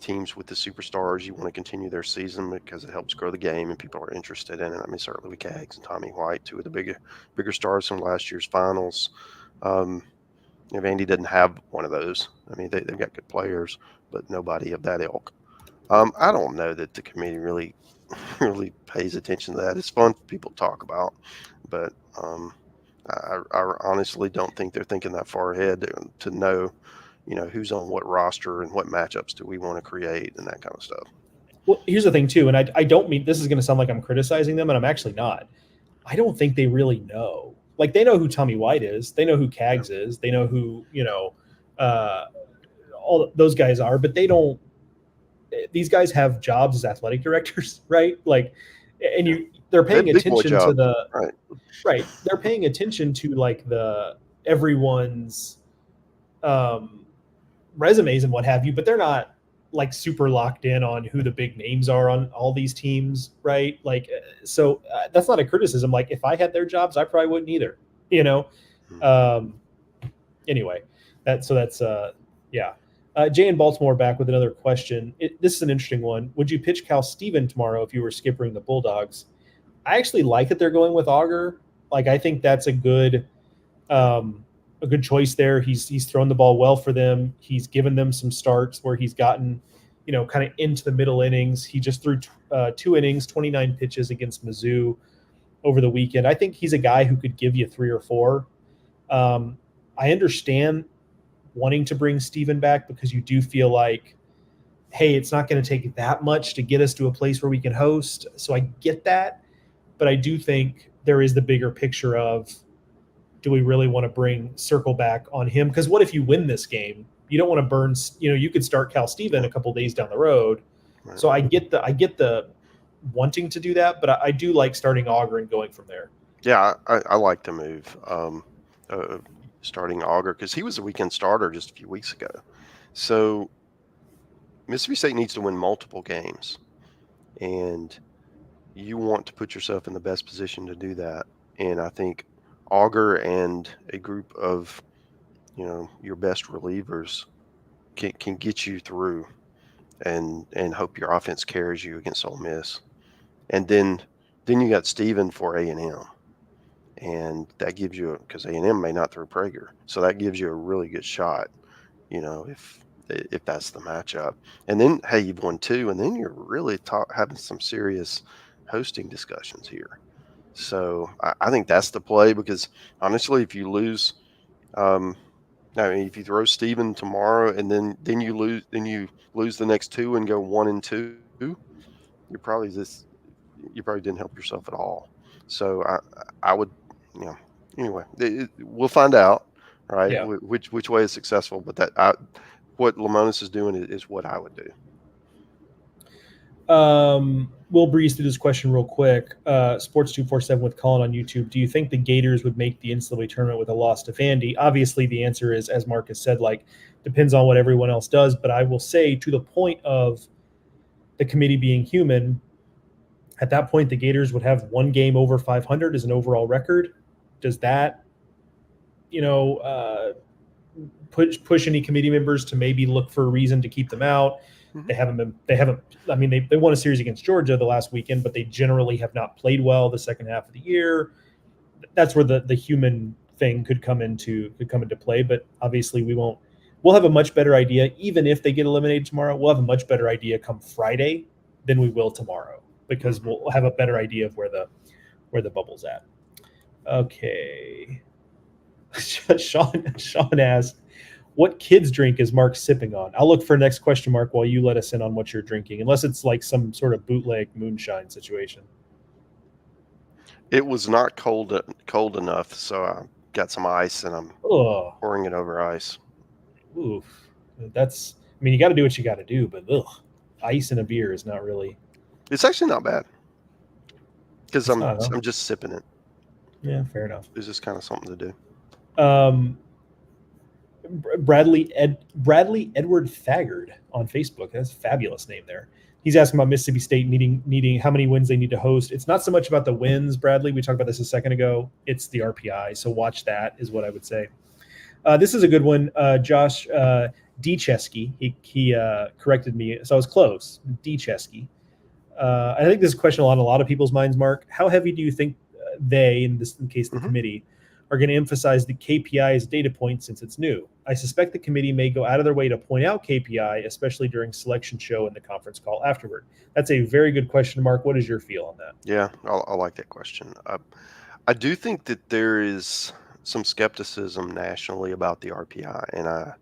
[SPEAKER 2] teams with the superstars, you want to continue their season because it helps grow the game and people are interested in it. I mean, certainly with Kaggs and Tommy White, 2 of the bigger stars from last year's finals. Vandy doesn't have one of those. I mean, they've got good players, but nobody of that ilk. I don't know that the committee really pays attention to that. It's fun for people to talk about, but I honestly don't think they're thinking that far ahead to know, who's on what roster and what matchups do we want to create and that kind of stuff.
[SPEAKER 1] Well, here's the thing too, and I don't mean this is going to sound like I'm criticizing them, and I'm actually not. I don't think they really know. Like, they know who Tommy White is, they know who Cags is, they know who all those guys are, but they don't. These guys have jobs as athletic directors, right? Like, and they're paying attention to the right. They're paying attention to like everyone's resumes and what have you, but they're not like super locked in on who the big names are on all these teams, right? Like, so that's not a criticism. Like, if I had their jobs, I probably wouldn't either, Anyway, that's yeah. Jay in Baltimore back with another question. This is an interesting one. Would you pitch Cal Steven tomorrow if you were skippering the Bulldogs? I actually like that they're going with Auger. Like, I think that's a good choice there. He's thrown the ball well for them. He's given them some starts where he's gotten, kind of into the middle innings. He just threw 2 innings, 29 pitches against Mizzou over the weekend. I think he's a guy who could give you 3 or 4. I understand wanting to bring Steven back because you do feel like, hey, it's not going to take that much to get us to a place where we can host. So I get that, but I do think there is the bigger picture of, do we really want to circle back on him? Because what if you win this game? You don't want to burn, you could start Cal Steven a couple days down the road. Right. So I get the wanting to do that, but I do like starting Auger and going from there.
[SPEAKER 2] Yeah, I like the move. Starting Auger, because he was a weekend starter just a few weeks ago. So Mississippi State needs to win multiple games, and you want to put yourself in the best position to do that. And I think Auger and a group of, your best relievers can get you through and hope your offense carries you against Ole Miss. And then you got Steven for A&M. And that gives you, because A&M may not throw Prager, so that gives you a really good shot, if that's the matchup. And then, hey, you've won 2, and then you're really having some serious hosting discussions here. So I think that's the play, because honestly, if you lose, if you throw Steven tomorrow and then you lose the next 2 and go 1-2, you probably didn't help yourself at all. So I would. Anyway, we'll find out, right? Yeah. Which way is successful, but what Lamonis is doing is what I would do.
[SPEAKER 1] We'll breeze through this question real quick. Sports 247 with Colin on YouTube. Do you think the Gators would make the NCAA tournament with a loss to Vandy? Obviously, the answer is, as Marcus said, depends on what everyone else does. But I will say, to the point of the committee being human, at that point, the Gators would have 1 game over 500 as an overall record. Does that, push any committee members to maybe look for a reason to keep them out? Mm-hmm. They won a series against Georgia the last weekend, but they generally have not played well the second half of the year. That's where the human thing could come into play. But obviously we'll have a much better idea. Even if they get eliminated tomorrow, we'll have a much better idea come Friday than we will tomorrow, because we'll have a better idea of where the bubble's at. Okay. Sean asked, what kids drink is Mark sipping on? I'll look for next question mark while you let us in on what you're drinking, unless it's like some sort of bootleg moonshine situation.
[SPEAKER 2] It was not cold enough, so I got some ice and I'm pouring it over ice.
[SPEAKER 1] Oof. You got to do what you got to do, but ice in a beer is not really.
[SPEAKER 2] It's actually not bad, because I'm just sipping it.
[SPEAKER 1] Yeah, fair enough.
[SPEAKER 2] It's just kind of something to do.
[SPEAKER 1] Bradley Edward Thagard on Facebook. That's a fabulous name there. He's asking about Mississippi State needing how many wins they need to host. It's not so much about the wins, Bradley. We talked about this a second ago. It's the RPI. So watch that is what I would say. This is a good one. Josh Dechesky. He corrected me. So I was close. Dechesky. I think this is a question on a lot of people's minds, Mark. How heavy do you think they, in this case the committee, are going to emphasize the KPI as data point since it's new. I suspect the committee may go out of their way to point out KPI, especially during selection show and the conference call afterward. That's a very good question, Mark. What is your feel on that?
[SPEAKER 2] Yeah, I like that question. I do think that there is some skepticism nationally about the RPI, and I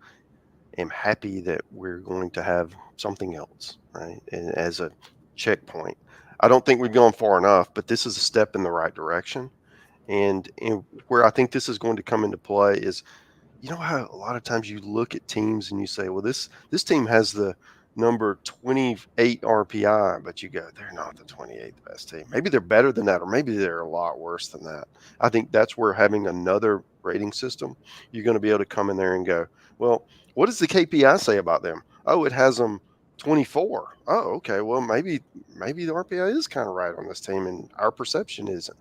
[SPEAKER 2] am happy that we're going to have something else, right? And as a checkpoint. I don't think we've gone far enough, but this is a step in the right direction. And where I think this is going to come into play is, you know how a lot of times you look at teams and you say, well, this team has the number 28 RPI, but you go, they're not the 28th best team. Maybe they're better than that, or maybe they're a lot worse than that. I think that's where having another rating system, you're going to be able to come in there and go, well, what does the KPI say about them? Oh, it has them 24. Oh, okay. Well, maybe the RPI is kind of right on this team, and our perception isn't.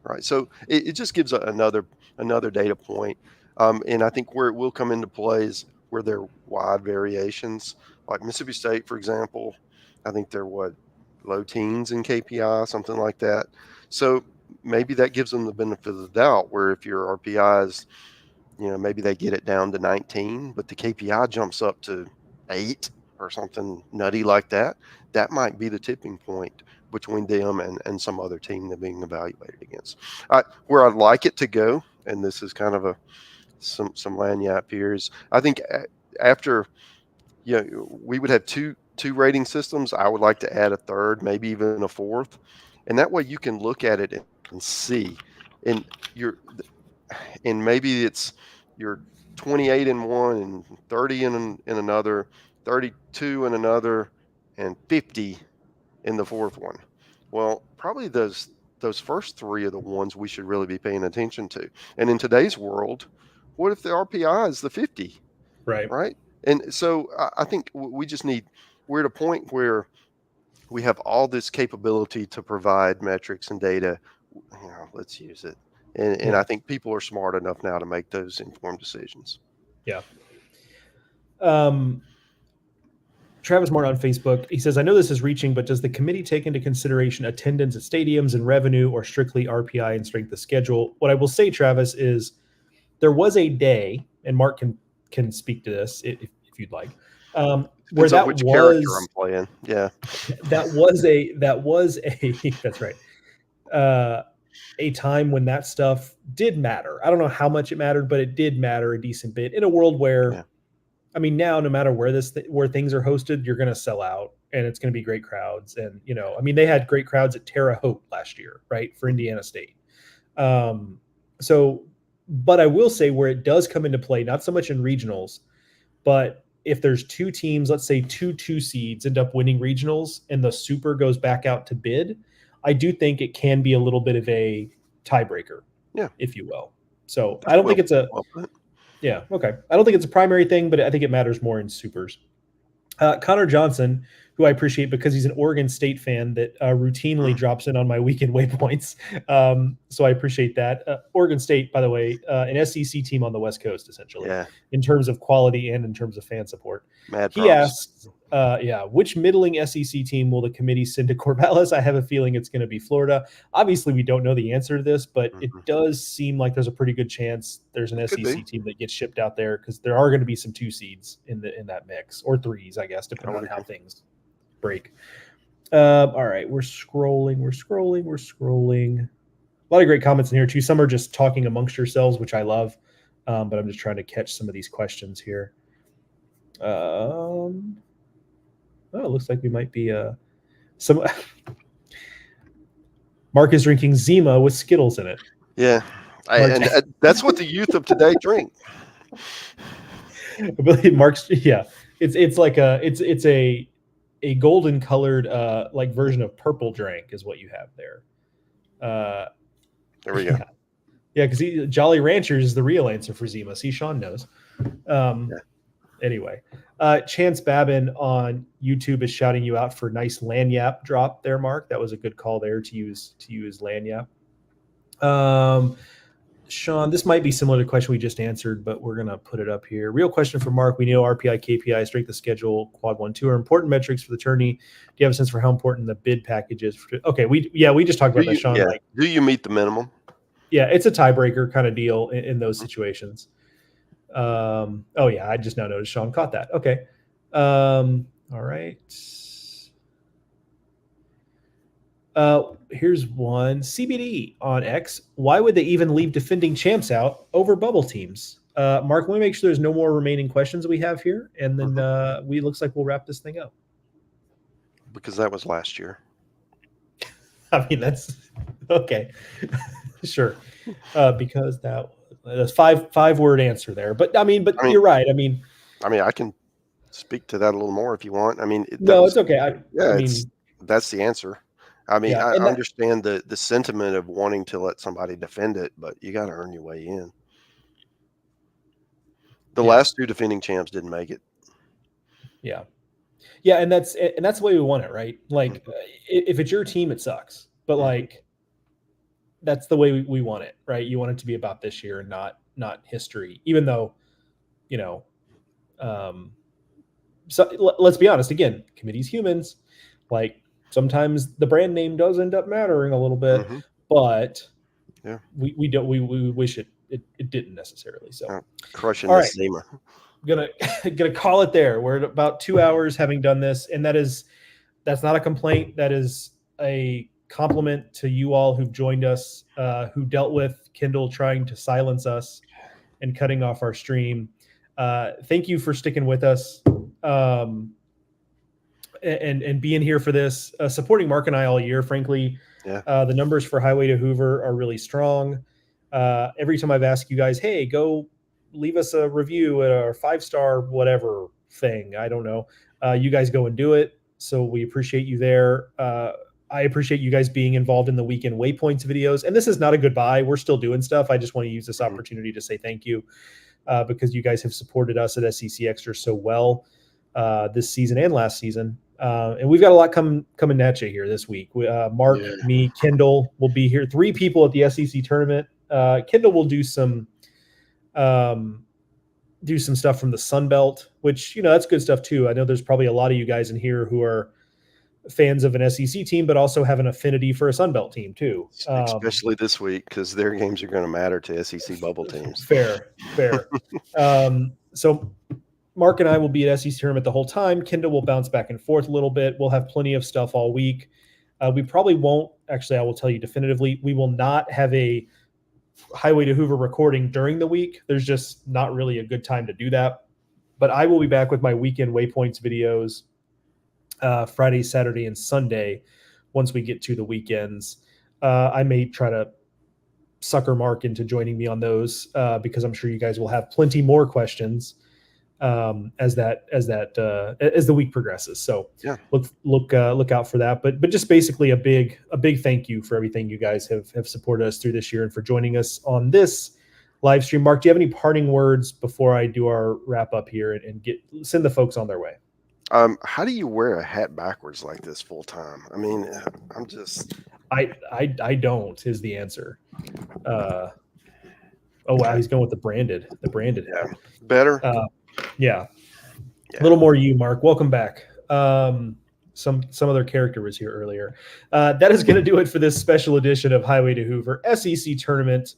[SPEAKER 2] Right. So it just gives another data point. And I think where it will come into play is where there are wide variations. Like Mississippi State, for example, I think they're low teens in KPI, something like that. So maybe that gives them the benefit of the doubt, where if your RPI is, maybe they get it down to 19, but the KPI jumps up to 8 or something nutty like that. That might be the tipping point between them and some other team they're being evaluated against. Where I'd like it to go, and this is kind of some lagniappe here, is I think after we would have two rating systems. I would like to add a third, maybe even a fourth, and that way you can look at it and see, and maybe it's you're 28 in one and 30 in another, 32 in another, and 50 in the fourth one. Well, probably those first three are the ones we should really be paying attention to. And in today's world, what if the RPI is the 50? Right. And so I think we're at a point where we have all this capability to provide metrics and data. Let's use it. And I think people are smart enough now to make those informed decisions.
[SPEAKER 1] Yeah. Travis Moore on Facebook, he says, I know this is reaching, but does the committee take into consideration attendance at stadiums and revenue, or strictly RPI and strength of schedule? What I will say, Travis, is there was a day, and Mark can speak to this if you'd like, where that
[SPEAKER 2] which
[SPEAKER 1] was
[SPEAKER 2] character I'm playing. Yeah,
[SPEAKER 1] that was a that's right. A time when that stuff did matter. I don't know how much it mattered, but it did matter a decent bit in a world where. Yeah. I mean, now, no matter where where things are hosted, you're going to sell out, and it's going to be great crowds. And, they had great crowds at Terre Haute last year, right, for Indiana State. But I will say where it does come into play, not so much in regionals, but if there's two teams, let's say two seeds end up winning regionals and the super goes back out to bid, I do think it can be a little bit of a tiebreaker, if you will. So I don't think it's yeah. Okay. I don't think it's a primary thing, but I think it matters more in supers. Connor Johnson, who I appreciate because he's an Oregon State fan that routinely drops in on my weekend waypoints. So I appreciate that. Oregon State, by the way, an SEC team on the West Coast, essentially, in terms of quality and in terms of fan support. He asks, which middling SEC team will the committee send to Corvallis? I have a feeling it's going to be Florida. Obviously, we don't know the answer to this, but it does seem like there's a pretty good chance there's an SEC team that gets shipped out there, because there are going to be some 2 seeds in that mix, or 3s, I guess, depending on how things break. All right, we're scrolling. A lot of great comments in here too. Some are just talking amongst yourselves, which I love, but I'm just trying to catch some of these questions here. It looks like we might be some. Mark is drinking Zima with Skittles in it.
[SPEAKER 2] Yeah, and that's what the youth of today drink.
[SPEAKER 1] I believe Mark's. Yeah, it's like it's a golden colored like version of purple drink is what you have there.
[SPEAKER 2] There we go.
[SPEAKER 1] Yeah, because Jolly Ranchers is the real answer for Zima. See, Sean knows. Anyway, Chance Babin on YouTube is shouting you out for nice lanyap drop there, Mark. That was a good call there to use lanyap. Sean, this might be similar to the question we just answered, but we're going to put it up here. Real question for Mark. We know RPI, KPI, strength of schedule, quad 1, 2 are important metrics for the tourney. Do you have a sense for how important the bid package is? Okay, we just talked about that, Sean.
[SPEAKER 2] Yeah. Do you meet the minimum?
[SPEAKER 1] Yeah, it's a tiebreaker kind of deal in those situations. Oh yeah, I just now noticed Sean caught that. Okay. All right. Here's one. CBD on X. Why would they even leave defending champs out over bubble teams? Mark, let me make sure there's no more remaining questions we have here, and then looks like we'll wrap this thing up.
[SPEAKER 2] Because that was last year.
[SPEAKER 1] I mean, that's okay. Sure. Because that's five-word answer there. But you're right. I mean,
[SPEAKER 2] I can speak to that a little more if you want.
[SPEAKER 1] It's okay.
[SPEAKER 2] That's the answer. I understand the sentiment of wanting to let somebody defend it, but you got to earn your way in. The last two defending champs didn't make it.
[SPEAKER 1] Yeah. Yeah, and that's the way we want it, right? Like, if it's your team, it sucks, but like, that's the way we want it, right? You want it to be about this year and not history, even though, so let's be honest. Again, committee's humans. Like, sometimes the brand name does end up mattering a little bit, but we wish it didn't necessarily. So
[SPEAKER 2] crushing
[SPEAKER 1] all
[SPEAKER 2] the
[SPEAKER 1] right.
[SPEAKER 2] steamer.
[SPEAKER 1] Gonna call it there. We're at about 2 hours having done this, and that's not a complaint. That is a compliment to you all who've joined us, who dealt with Kindle trying to silence us and cutting off our stream. Thank you for sticking with us and being here for this, supporting Mark and I all year. Frankly, the numbers for Highway to Hoover are really strong. Every time I've asked you guys, hey, go leave us a review at our 5-star whatever thing, I don't know, you guys go and do it. So we appreciate you there. I appreciate you guys being involved in the Weekend Waypoints videos. And this is not a goodbye. We're still doing stuff. I just want to use this opportunity to say thank you, because you guys have supported us at SEC Extra so well this season and last season. And we've got a lot coming at you here this week. Mark, me, Kendall will be here. 3 people at the SEC tournament. Kendall will do some stuff from the Sun Belt, which, that's good stuff too. I know there's probably a lot of you guys in here who are fans of an SEC team, but also have an affinity for a Sun Belt team too.
[SPEAKER 2] Especially this week, because their games are going to matter to SEC bubble teams.
[SPEAKER 1] Fair. So Mark and I will be at SEC tournament the whole time. Kendall will bounce back and forth a little bit. We'll have plenty of stuff all week. We probably won't, actually, I will tell you definitively, we will not have a Highway to Hoover recording during the week. There's just not really a good time to do that. But I will be back with my Weekend Waypoints videos Friday, Saturday, and Sunday once we get to the weekends. I may try to sucker Mark into joining me on those because I'm sure you guys will have plenty more questions as the week progresses. So look out for that. But just basically a big thank you for everything you guys have supported us through this year and for joining us on this live stream. Mark, do you have any parting words before I do our wrap up here and send the folks on their way?
[SPEAKER 2] How do you wear a hat backwards like this full time? I mean, I'm just.
[SPEAKER 1] I don't is the answer. Oh wow, he's going with the branded hat.
[SPEAKER 2] Better.
[SPEAKER 1] Yeah. A little more you, Mark. Welcome back. Some other character was here earlier. That is going to do it for this special edition of Highway to Hoover SEC Tournament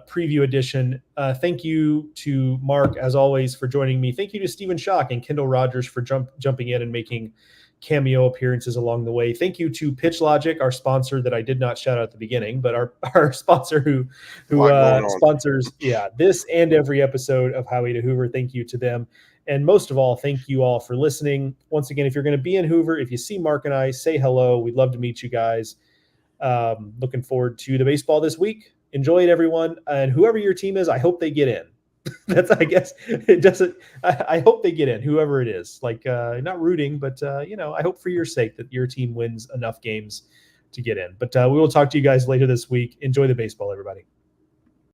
[SPEAKER 1] preview edition. Thank you to Mark, as always, for joining me. Thank you to Stephen Schock and Kendall Rogers for jumping in and making cameo appearances along the way. Thank you to Pitch Logic, our sponsor that I did not shout out at the beginning, but our sponsor who sponsors this and every episode of Highway to Hoover. Thank you to them. And most of all, thank you all for listening. Once again, if you're going to be in Hoover, if you see Mark and I, say hello. We'd love to meet you guys. Looking forward to the baseball this week. Enjoy it, everyone. And whoever your team is, I hope they get in. That's, I guess, it doesn't. I hope they get in, whoever it is. Like, not rooting, but I hope for your sake that your team wins enough games to get in. But we will talk to you guys later this week. Enjoy the baseball, everybody.